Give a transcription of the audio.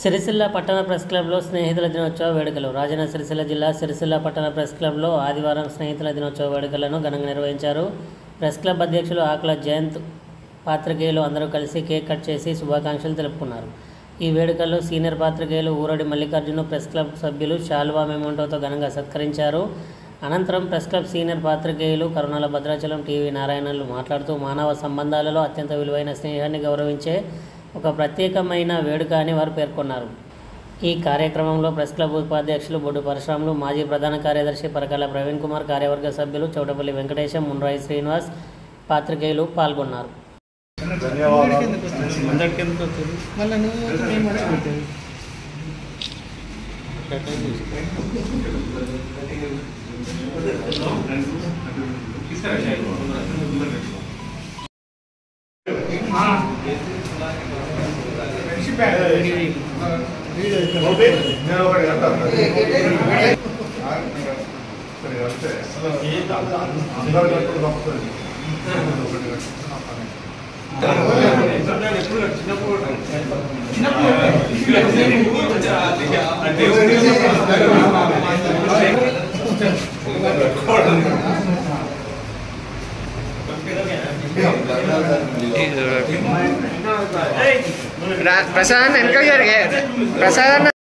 సిరిసిల్ల పట్టణ ప్రెస్ క్లబ్లో స్నేహితుల దినోత్సవ వేడుకలు. రాజన్న సిరిసిల్ల జిల్లా సిరిసిల్ల పట్టణ ప్రెస్ క్లబ్లో ఆదివారం స్నేహితుల దినోత్సవ వేడుకలను ఘనంగా నిర్వహించారు. ప్రెస్ క్లబ్ అధ్యక్షులు ఆకుల జయంత్ పాత్రికేయులు అందరూ కలిసి కేక్ కట్ చేసి శుభాకాంక్షలు తెలుపుకున్నారు. ఈ వేడుకల్లో సీనియర్ పాత్రికేయులు ఊరడి మల్లికార్జును ప్రెస్ క్లబ్ సభ్యులు శాల్వా మెమోంటోతో ఘనంగా సత్కరించారు. అనంతరం ప్రెస్ క్లబ్ సీనియర్ పాత్రికేయులు కరుణాల భద్రాచలం, టీవీ నారాయణలు మాట్లాడుతూ మానవ సంబంధాలలో అత్యంత విలువైన స్నేహాన్ని గౌరవించే ఒక ప్రత్యేకమైన వేడుక అని వారు పేర్కొన్నారు. ఈ కార్యక్రమంలో ప్రెస్ క్లబ్ ఉపాధ్యక్షులు బొడ్డు పరశురాములు, మాజీ ప్రధాన కార్యదర్శి పరకాల ప్రవీణ్ కుమార్, కార్యవర్గ సభ్యులు చౌటపల్లి వెంకటేశం, మున్రాయి శ్రీనివాస్, పాత్రికేయులు పాల్గొన్నారు. ప్రసాద్ వెనక జరిగే ప్రసాద్